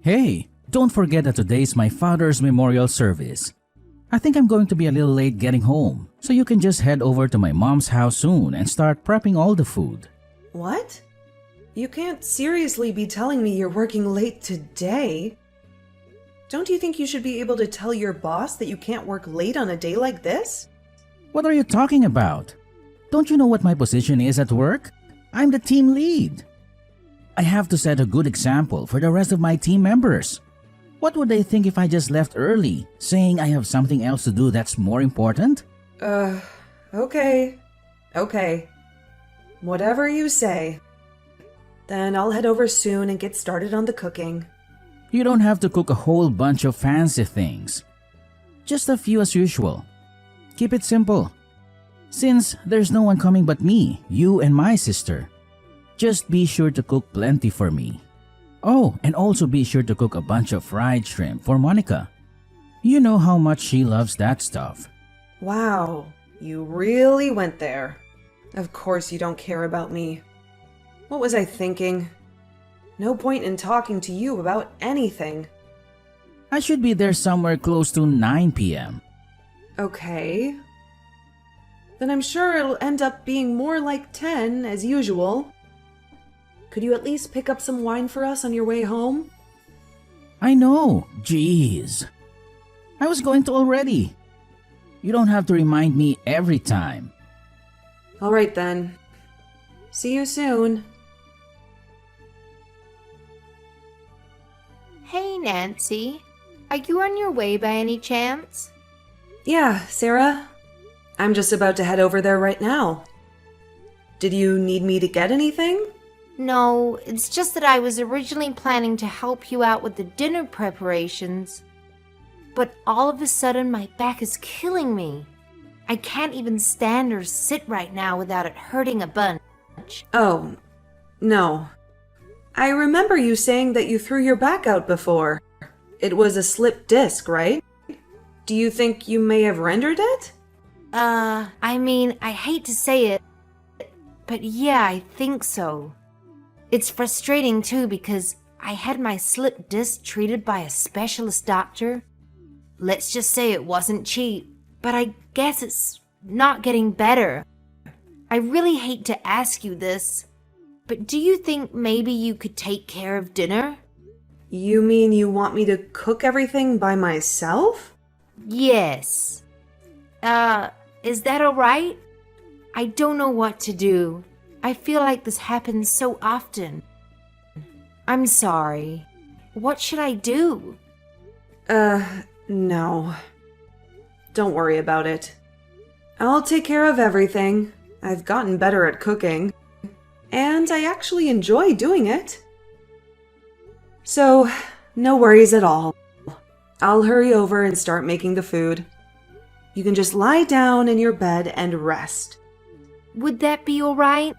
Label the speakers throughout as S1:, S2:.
S1: Hey, don't forget that today's my father's memorial service. I think I'm going to be a little late getting home, so you can just head over to my mom's house soon and start prepping all the food.
S2: What? You can't seriously be telling me you're working late today. Don't you think you should be able to tell your boss that you can't work late on a day like this?
S1: What are you talking about? Don't you know what my position is at work? I'm the team lead. I have to set a good example for the rest of my team members. What would they think if I just left early, saying I have something else to do that's more important?
S2: Okay. Whatever you say. Then I'll head over soon and get started on the cooking.
S1: You don't have to cook a whole bunch of fancy things. Just a few as usual. Keep it simple. Since there's no one coming but me, you and my sister, just be sure to cook plenty for me. Oh, and also be sure to cook a bunch of fried shrimp for Monica. You know how much she loves that stuff.
S2: Wow, you really went there. Of course you don't care about me. What was I thinking? No point in talking to you about anything.
S1: I should be there somewhere close to 9 p.m.
S2: Okay. Then I'm sure it'll end up being more like 10 as usual. Could you at least pick up some wine for us on your way home?
S1: I know, jeez. I was going to already. You don't have to remind me every time.
S2: Alright then. See you soon.
S3: Hey, Nancy. Are you on your way by any chance?
S2: Yeah, Sarah. I'm just about to head over there right now. Did you need me to get anything?
S3: No, it's just that I was originally planning to help you out with the dinner preparations. But all of a sudden, my back is killing me. I can't even stand or sit right now without it hurting a bunch.
S2: Oh, no. I remember you saying that you threw your back out before. It was a slipped disc, right? Do you think you may have rendered it?
S3: I hate to say it, but yeah, I think so. It's frustrating too because I had my slipped disc treated by a specialist doctor. Let's just say it wasn't cheap, but I guess it's not getting better. I really hate to ask you this, but do you think maybe you could take care of dinner?
S2: You mean you want me to cook everything by myself?
S3: Yes. Is that alright? I don't know what to do. I feel like this happens so often. I'm sorry. What should I do?
S2: No. Don't worry about it. I'll take care of everything. I've gotten better at cooking. And I actually enjoy doing it. So, no worries at all. I'll hurry over and start making the food. You can just lie down in your bed and rest.
S3: Would that be alright?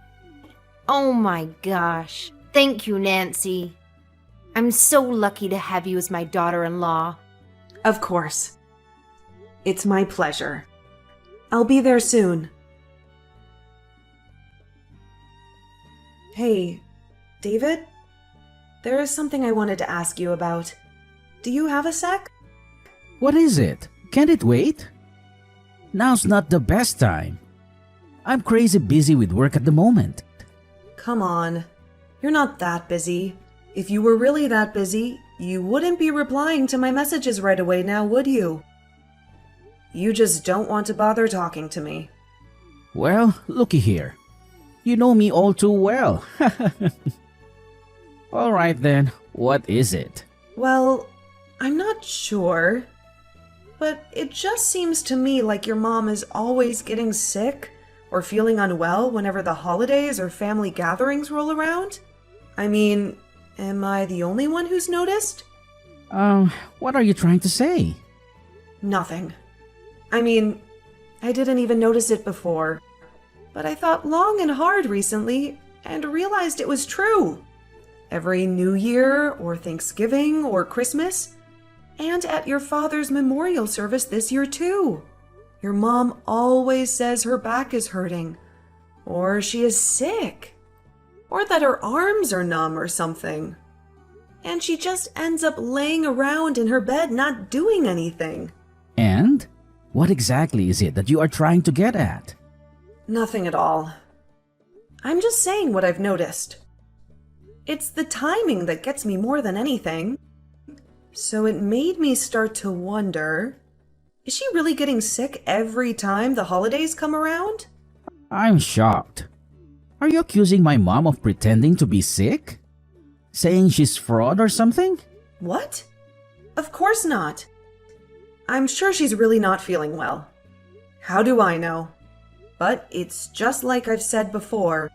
S3: Oh my gosh. Thank you, Nancy. I'm so lucky to have you as my daughter-in-law.
S2: Of course. It's my pleasure. I'll be there soon. Hey, David? There is something I wanted to ask you about. Do you have a sec?
S1: What is it? Can't it wait? Now's not the best time. I'm crazy busy with work at the moment.
S2: Come on. You're not that busy. If you were really that busy, you wouldn't be replying to my messages right away now, would you? You just don't want to bother talking to me.
S1: Well, looky here. You know me all too well. All right then, what is it?
S2: Well, I'm not sure, but it just seems to me like your mom is always getting sick or feeling unwell whenever the holidays or family gatherings roll around. I mean, am I the only one who's noticed?
S1: What are you trying to say?
S2: Nothing. I mean, I didn't even notice it before, but I thought long and hard recently and realized it was true. Every New Year or Thanksgiving or Christmas, and at your father's memorial service this year too. Your mom always says her back is hurting, or she is sick, or that her arms are numb or something. and she just ends up laying around in her bed not doing anything.
S1: And what exactly is it that you are trying to get at?
S2: Nothing at all. I'm just saying what I've noticed. It's the timing that gets me more than anything. So it made me start to wonder, is she really getting sick every time the holidays come around?
S1: I'm shocked. Are you accusing my mom of pretending to be sick? Saying she's fraud or something?
S2: What? Of course not. I'm sure she's really not feeling well. How do I know? But it's just like I've said before.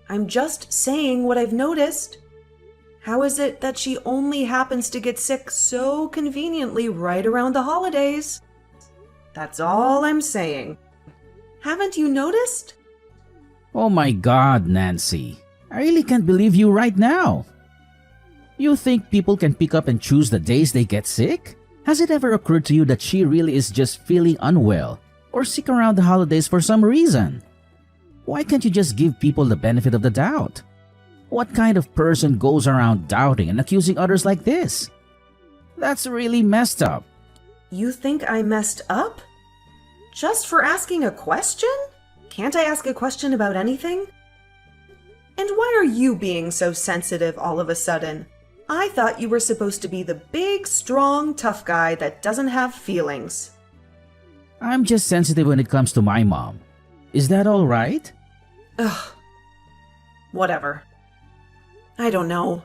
S2: I'm just saying what I've noticed. How is it that she only happens to get sick so conveniently right around the holidays? That's all I'm saying. Haven't you noticed?
S1: Oh my God, Nancy. I really can't believe you right now. You think people can pick up and choose the days they get sick? Has it ever occurred to you that she really is just feeling unwell or sick around the holidays for some reason? Why can't you just give people the benefit of the doubt? What kind of person goes around doubting and accusing others like this? That's really messed up.
S2: You think I messed up? Just for asking a question? Can't I ask a question about anything? And why are you being so sensitive all of a sudden? I thought you were supposed to be the big, strong, tough guy that doesn't have feelings.
S1: I'm just sensitive when it comes to my mom. Is that all right?
S2: Ugh. Whatever. I don't know.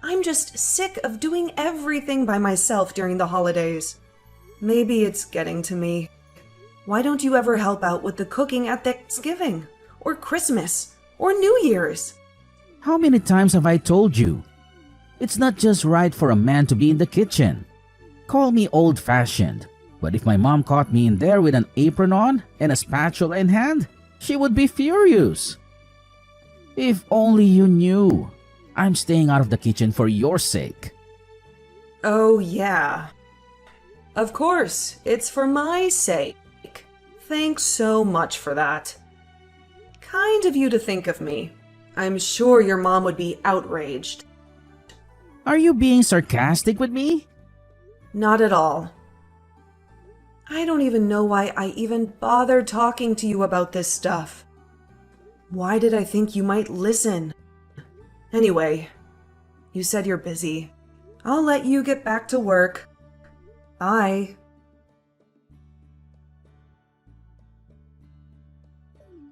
S2: I'm just sick of doing everything by myself during the holidays. Maybe it's getting to me. Why don't you ever help out with the cooking at Thanksgiving? Or Christmas? Or New Year's?
S1: How many times have I told you? It's not just right for a man to be in the kitchen. Call me old-fashioned, but if my mom caught me in there with an apron on and a spatula in hand, she would be furious. If only you knew. I'm staying out of the kitchen for your sake.
S2: Oh, yeah. Of course, it's for my sake. Thanks so much for that. Kind of you to think of me. I'm sure your mom would be outraged.
S1: Are you being sarcastic with me?
S2: Not at all. I don't even know why I even bothered talking to you about this stuff. Why did I think you might listen? Anyway, you said you're busy. I'll let you get back to work. Bye.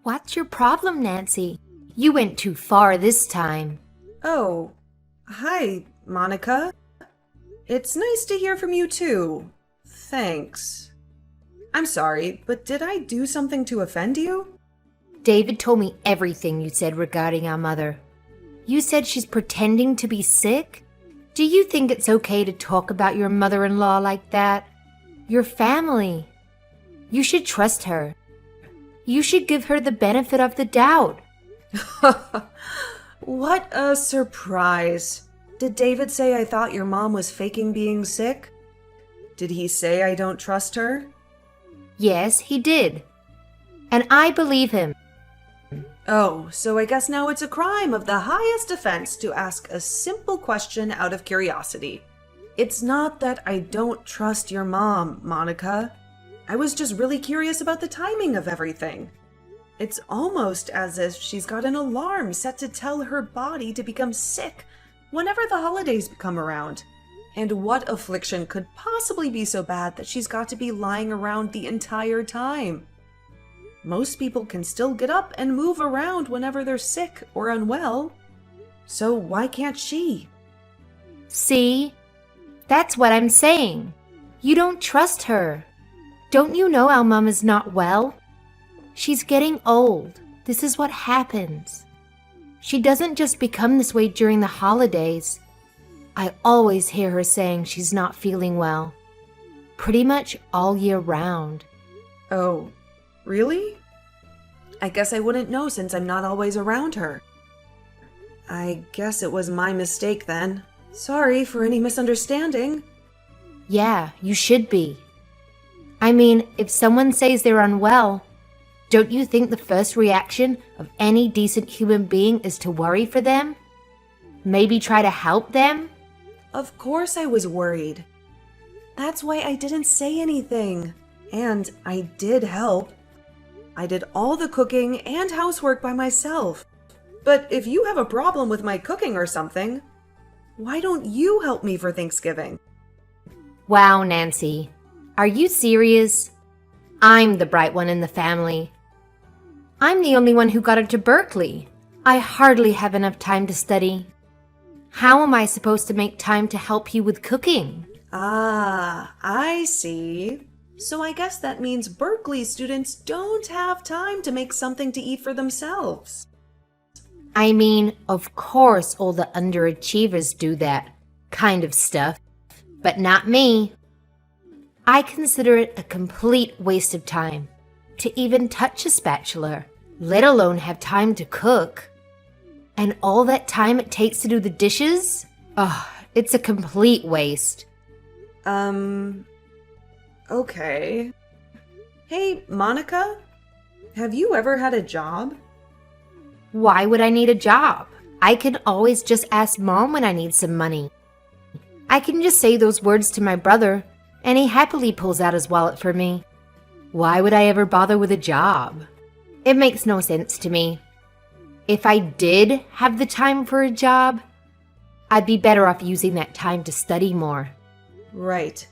S3: What's your problem, Nancy? You went too far this time.
S2: Oh, hi, Monica. It's nice to hear from you too. Thanks. I'm sorry, but did I do something to offend you?
S3: David told me everything you said regarding our mother. You said she's pretending to be sick? Do you think it's okay to talk about your mother-in-law like that? Your family. You should trust her. You should give her the benefit of the doubt.
S2: What a surprise. Did David say I thought your mom was faking being sick? Did he say I don't trust her?
S3: Yes, he did. And I believe him.
S2: Oh, so I guess now it's a crime of the highest offense to ask a simple question out of curiosity. It's not that I don't trust your mom, Monica. I was just really curious about the timing of everything. It's almost as if she's got an alarm set to tell her body to become sick whenever the holidays come around. And what affliction could possibly be so bad that she's got to be lying around the entire time? Most people can still get up and move around whenever they're sick or unwell. So why can't she?
S3: See? That's what I'm saying. You don't trust her. Don't you know our mom is not well? She's getting old. This is what happens. She doesn't just become this way during the holidays. I always hear her saying she's not feeling well. Pretty much all year round.
S2: Oh, really? I guess I wouldn't know since I'm not always around her. I guess it was my mistake then. Sorry for any misunderstanding.
S3: Yeah, you should be. I mean, if someone says they're unwell, don't you think the first reaction of any decent human being is to worry for them? Maybe try to help them?
S2: Of course I was worried. That's why I didn't say anything. And I did help. I did all the cooking and housework by myself. But if you have a problem with my cooking or something, why don't you help me for Thanksgiving?
S3: Wow, Nancy. Are you serious? I'm the bright one in the family. I'm the only one who got into Berkeley. I hardly have enough time to study. How am I supposed to make time to help you with cooking?
S2: Ah, I see. So I guess that means Berkeley students don't have time to make something to eat for themselves.
S3: I mean, of course all the underachievers do that kind of stuff, but not me. I consider it a complete waste of time to even touch a spatula, let alone have time to cook. And all that time it takes to do the dishes? Ugh, it's a complete waste.
S2: Okay. Hey, Monica, have you ever had a job?
S3: Why would I need a job? I can always just ask Mom when I need some money. I can just say those words to my brother, and he happily pulls out his wallet for me. Why would I ever bother with a job? It makes no sense to me. If I did have the time for a job, I'd be better off using that time to study more.
S2: Right.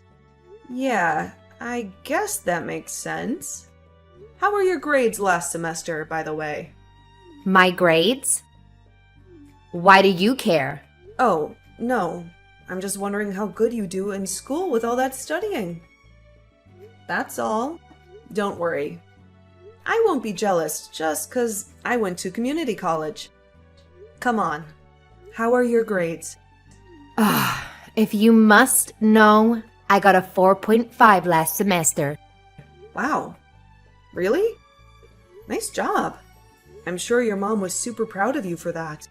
S2: Yeah, I guess that makes sense. How were your grades last semester, by the way?
S3: My grades? Why do you care?
S2: Oh, no. I'm just wondering how good you do in school with all that studying. That's all. Don't worry. I won't be jealous just 'cause I went to community college. Come on. How are your grades?
S3: If you must know, I got a 4.5 last semester.
S2: Wow. Really? Nice job. I'm sure your mom was super proud of you for that.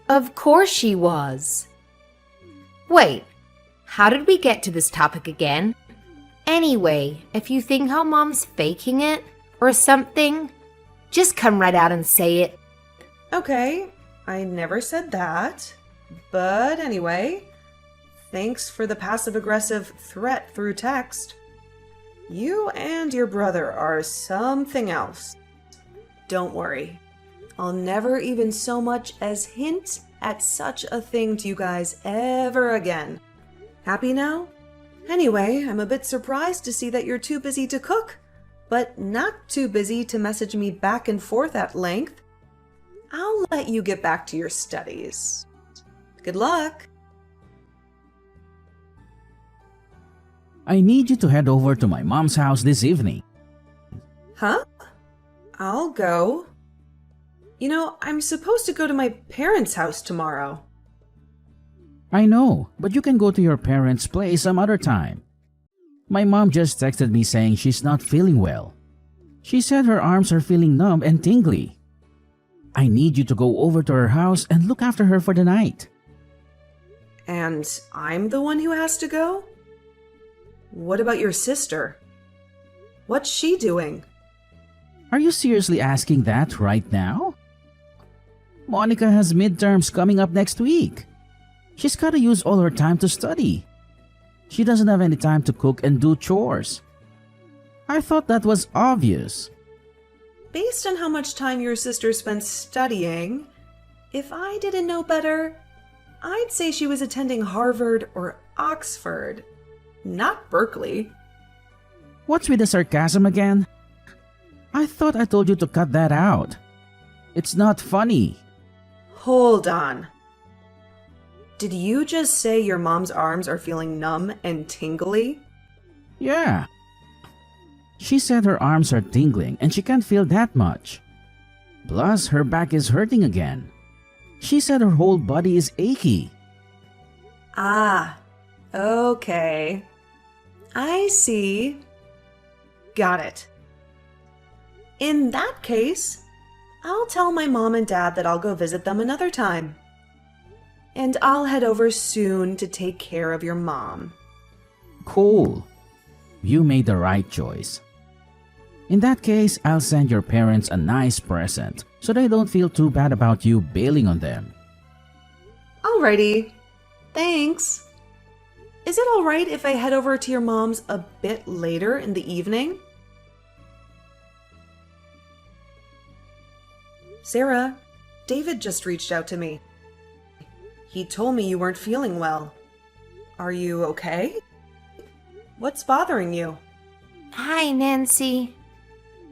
S3: Of course she was. Wait, how did we get to this topic again? Anyway, if you think how Mom's faking it or something, just come right out and say it.
S2: Okay, I never said that. But anyway, thanks for the passive-aggressive threat through text. You and your brother are something else. Don't worry. I'll never even so much as hint at such a thing to you guys ever again. Happy now? Anyway, I'm a bit surprised to see that you're too busy to cook, but not too busy to message me back and forth at length. I'll let you get back to your studies. Good luck!
S1: I need you to head over to my mom's house this evening.
S2: Huh? I'll go. You know, I'm supposed to go to my parents' house tomorrow.
S1: I know, but you can go to your parents' place some other time. My mom just texted me saying she's not feeling well. She said her arms are feeling numb and tingly. I need you to go over to her house and look after her for the night.
S2: And I'm the one who has to go? What about your sister? What's she doing?
S1: Are you seriously asking that right now? Monica has midterms coming up next week. She's gotta use all her time to study. She doesn't have any time to cook and do chores. I thought that was obvious.
S2: Based on how much time your sister spent studying, if I didn't know better, I'd say she was attending Harvard or Oxford, not Berkeley.
S1: What's with the sarcasm again? I thought I told you to cut that out. It's not funny.
S2: Hold on. Did you just say your mom's arms are feeling numb and tingly?
S1: Yeah. She said her arms are tingling and she can't feel that much. Plus, her back is hurting again. She said her whole body is achy.
S2: Ah, okay. I see. Got it. In that case, I'll tell my mom and dad that I'll go visit them another time. And I'll head over soon to take care of your mom.
S1: Cool. You made the right choice. In that case, I'll send your parents a nice present so they don't feel too bad about you bailing on them.
S2: Alrighty. Thanks. Is it all right if I head over to your mom's a bit later in the evening? Sarah, David just reached out to me. He told me you weren't feeling well. Are you okay? What's bothering you?
S3: Hi, Nancy.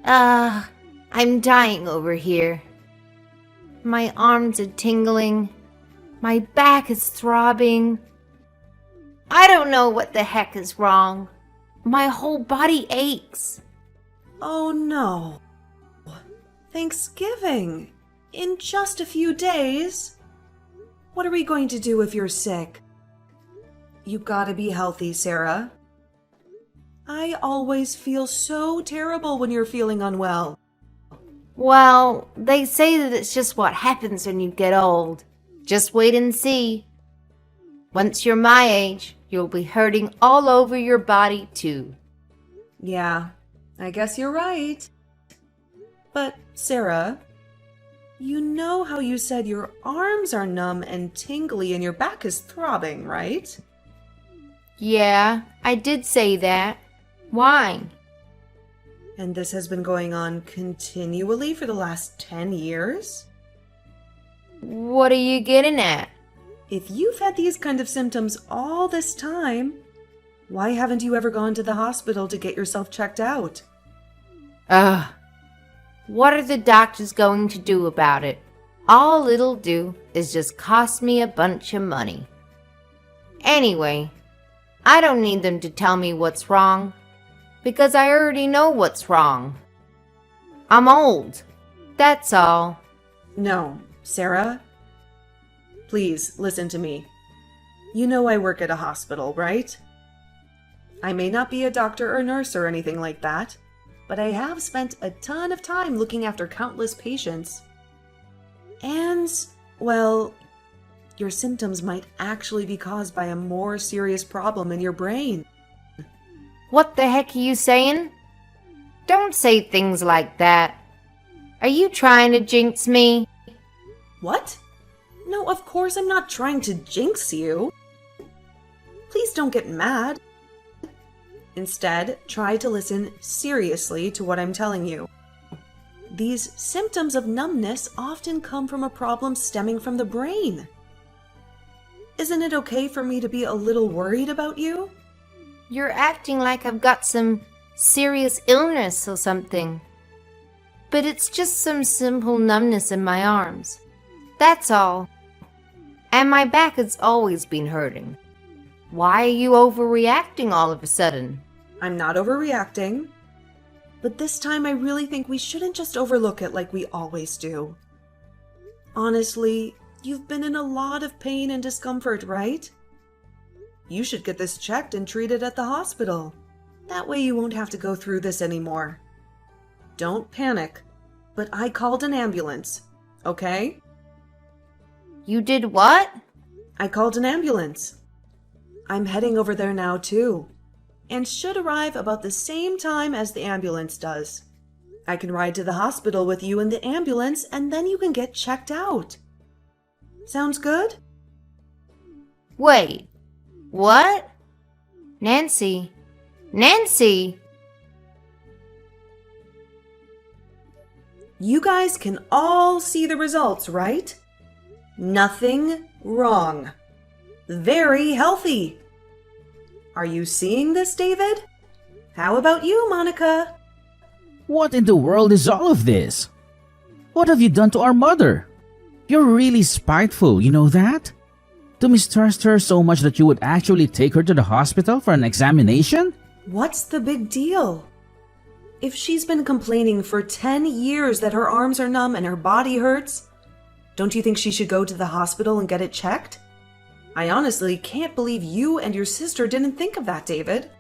S3: I'm dying over here. My arms are tingling. My back is throbbing. I don't know what the heck is wrong. My whole body aches.
S2: Oh no. Thanksgiving. In just a few days. What are we going to do if you're sick? You gotta be healthy, Sarah. I always feel so terrible when you're feeling unwell.
S3: Well, they say that it's just what happens when you get old. Just wait and see. Once you're my age, you'll be hurting all over your body too.
S2: Yeah, I guess you're right. But, Sarah, you know how you said your arms are numb and tingly and your back is throbbing, right?
S3: Yeah, I did say that. Why?
S2: And this has been going on continually for the last 10 years?
S3: What are you getting at?
S2: If you've had these kind of symptoms all this time, why haven't you ever gone to the hospital to get yourself checked out?
S3: Ugh. What are the doctors going to do about it? All it'll do is just cost me a bunch of money. Anyway, I don't need them to tell me what's wrong, because I already know what's wrong. I'm old. That's all.
S2: No, Sarah. Please, listen to me. You know I work at a hospital, right? I may not be a doctor or nurse or anything like that, but I have spent a ton of time looking after countless patients. And, well, your symptoms might actually be caused by a more serious problem in your brain.
S3: What the heck are you saying? Don't say things like that. Are you trying to jinx me?
S2: What? No, of course I'm not trying to jinx you. Please don't get mad. Instead, try to listen seriously to what I'm telling you. These symptoms of numbness often come from a problem stemming from the brain. Isn't it okay for me to be a little worried about you?
S3: You're acting like I've got some serious illness or something. But it's just some simple numbness in my arms. That's all. And my back has always been hurting. Why are you overreacting all of a sudden?
S2: I'm not overreacting. But this time I really think we shouldn't just overlook it like we always do. Honestly, you've been in a lot of pain and discomfort, right? You should get this checked and treated at the hospital. That way you won't have to go through this anymore. Don't panic, but I called an ambulance, okay?
S3: You did what?
S2: I called an ambulance. I'm heading over there now too, and should arrive about the same time as the ambulance does. I can ride to the hospital with you in the ambulance and then you can get checked out. Sounds good?
S3: Wait. What? Nancy. Nancy!
S2: You guys can all see the results, right? Nothing wrong. Very healthy. Are you seeing this, David? How about you, Monica?
S1: What in the world is all of this? What have you done to our mother? You're really spiteful, you know that? To mistrust her so much that you would actually take her to the hospital for an examination?
S2: What's the big deal? If she's been complaining for 10 years that her arms are numb and her body hurts, don't you think she should go to the hospital and get it checked? I honestly can't believe you and your sister didn't think of that, David.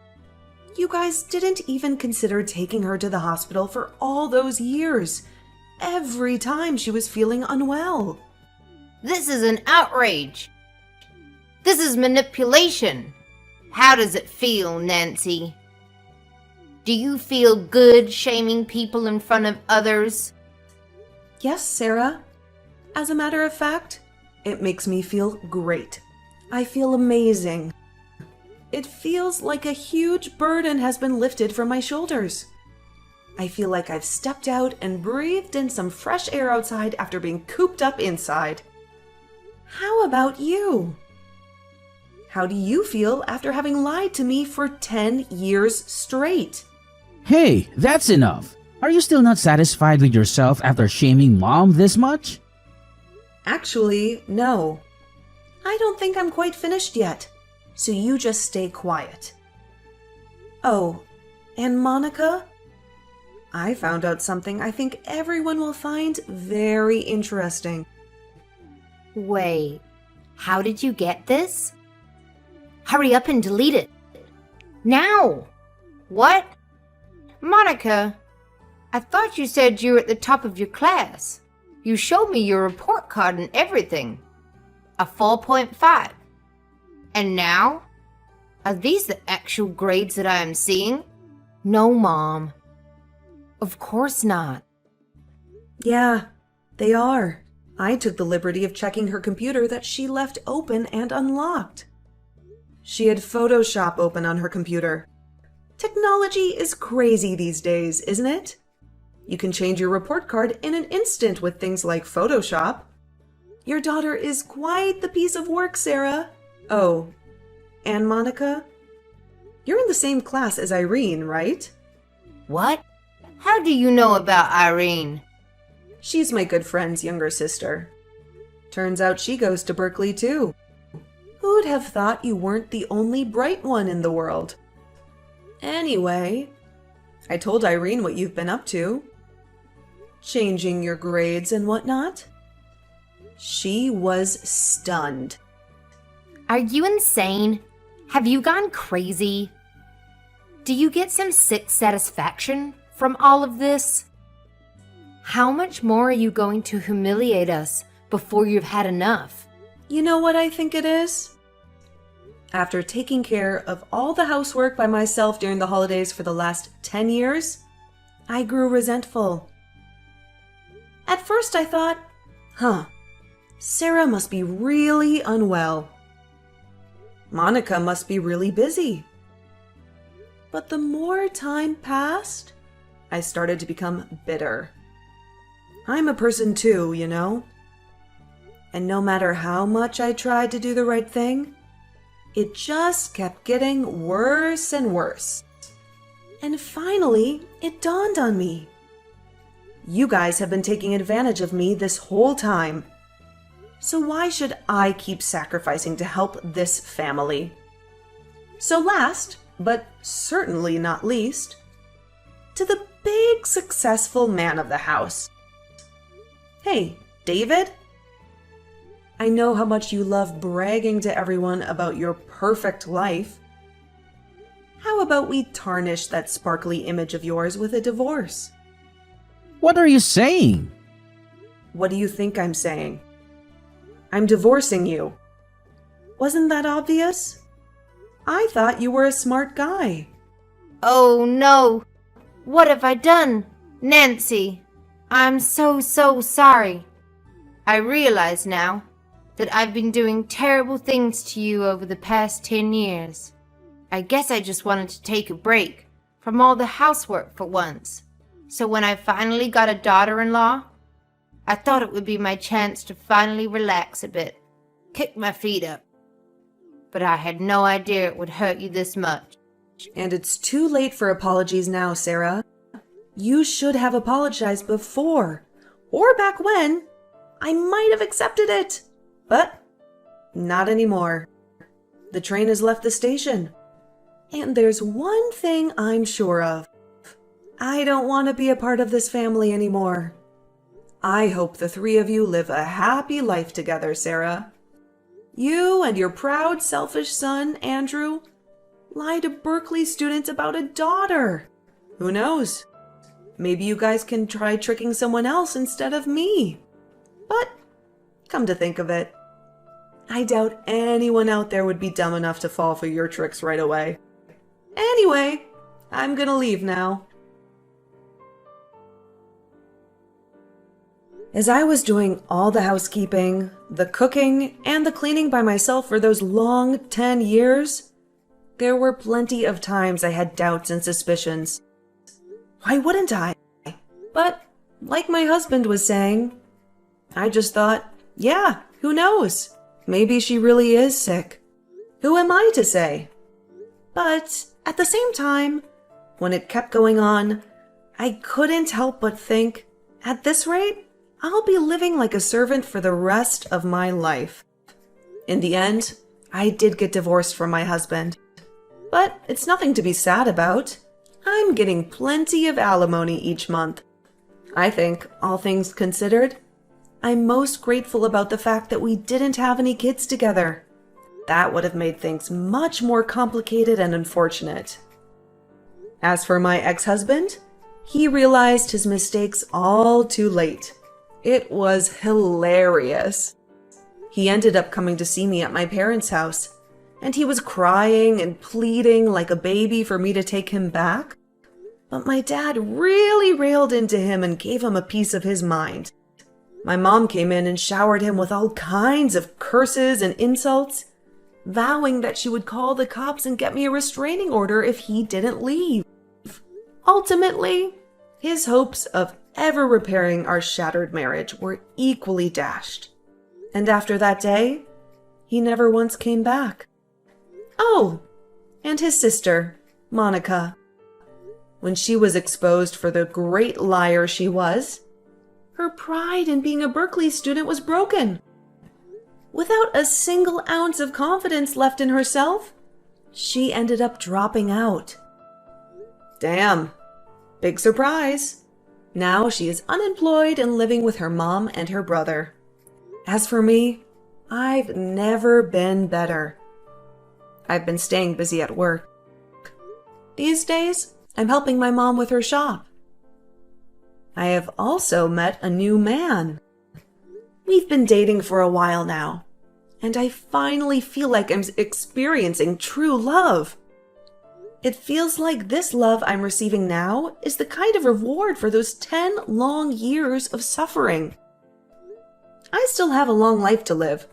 S2: You guys didn't even consider taking her to the hospital for all those years, every time she was feeling unwell.
S3: This is an outrage. This is manipulation. How does it feel, Nancy? Do you feel good shaming people in front of others?
S2: Yes, Sarah. As a matter of fact, it makes me feel great. I feel amazing. It feels like a huge burden has been lifted from my shoulders. I feel like I've stepped out and breathed in some fresh air outside after being cooped up inside. How about you? How do you feel after having lied to me for 10 years straight?
S1: Hey, that's enough. Are you still not satisfied with yourself after shaming Mom this much?
S2: Actually, no. I don't think I'm quite finished yet, so you just stay quiet. Oh, and Monica? I found out something I think everyone will find very interesting.
S3: Wait, how did you get this? Hurry up and delete it. Now! What? Monica, I thought you said you were at the top of your class. You showed me your report card and everything. A 4.5. And now? Are these the actual grades that I am seeing? No, Mom. Of course not.
S2: Yeah, they are. I took the liberty of checking her computer that she left open and unlocked. She had Photoshop open on her computer. Technology is crazy these days, isn't it? You can change your report card in an instant with things like Photoshop. Your daughter is quite the piece of work, Sarah. Oh, and Monica? You're in the same class as Irene, right?
S3: What? How do you know about Irene?
S2: She's my good friend's younger sister. Turns out she goes to Berkeley too. Who'd have thought you weren't the only bright one in the world? Anyway, I told Irene what you've been up to. Changing your grades and whatnot. She was stunned.
S3: Are you insane? Have you gone crazy? Do you get some sick satisfaction from all of this? How much more are you going to humiliate us before you've had enough?
S2: You know what I think it is? After taking care of all the housework by myself during the holidays for the last 10 years, I grew resentful. At first I thought, Sarah must be really unwell. Monica must be really busy. But the more time passed, I started to become bitter. I'm a person too, you know? And no matter how much I tried to do the right thing, it just kept getting worse and worse. And finally, it dawned on me. You guys have been taking advantage of me this whole time. So why should I keep sacrificing to help this family? So last, but certainly not least, to the big successful man of the house. Hey, David? I know how much you love bragging to everyone about your perfect life. How about we tarnish that sparkly image of yours with a divorce?
S1: What are you saying?
S2: What do you think I'm saying? I'm divorcing you. Wasn't that obvious? I thought you were a smart guy.
S3: Oh no! What have I done? Nancy, I'm so sorry. I realize now that I've been doing terrible things to you over the past 10 years. I guess I just wanted to take a break from all the housework for once. So when I finally got a daughter-in-law, I thought it would be my chance to finally relax a bit, kick my feet up. But I had no idea it would hurt you this much.
S2: And it's too late for apologies now, Sarah. You should have apologized before, or back when. I might have accepted it, but not anymore. The train has left the station. And there's one thing I'm sure of. I don't want to be a part of this family anymore. I hope the three of you live a happy life together, Sarah. You and your proud, selfish son, Andrew, lie to Berkeley students about a daughter. Who knows? Maybe you guys can try tricking someone else instead of me. But, come to think of it, I doubt anyone out there would be dumb enough to fall for your tricks right away. Anyway, I'm gonna leave now. As I was doing all the housekeeping, the cooking, and the cleaning by myself for those long 10 years, there were plenty of times I had doubts and suspicions. Why wouldn't I? But, like my husband was saying, I just thought, yeah, who knows? Maybe she really is sick. Who am I to say? But, at the same time, when it kept going on, I couldn't help but think, at this rate, I'll be living like a servant for the rest of my life. In the end, I did get divorced from my husband. But it's nothing to be sad about. I'm getting plenty of alimony each month. I think, all things considered, I'm most grateful about the fact that we didn't have any kids together. That would have made things much more complicated and unfortunate. As for my ex-husband, he realized his mistakes all too late. It was hilarious. He ended up coming to see me at my parents' house, and he was crying and pleading like a baby for me to take him back. But my dad really railed into him and gave him a piece of his mind. My mom came in and showered him with all kinds of curses and insults, vowing that she would call the cops and get me a restraining order if he didn't leave. Ultimately, his hopes of ever repairing our shattered marriage were equally dashed. And after that day, he never once came back. Oh, and his sister, Monica. When she was exposed for the great liar she was, her pride in being a Berkeley student was broken. Without a single ounce of confidence left in herself, she ended up dropping out. Damn, big surprise. Now she is unemployed and living with her mom and her brother. As for me, I've never been better. I've been staying busy at work. These days, I'm helping my mom with her shop. I have also met a new man. We've been dating for a while now, and I finally feel like I'm experiencing true love. It feels like this love I'm receiving now is the kind of reward for those 10 long years of suffering. I still have a long life to live,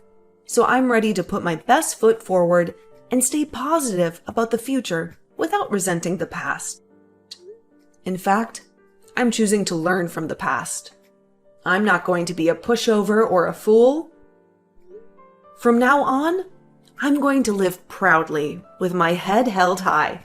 S2: so I'm ready to put my best foot forward and stay positive about the future without resenting the past. In fact, I'm choosing to learn from the past. I'm not going to be a pushover or a fool. From now on, I'm going to live proudly with my head held high.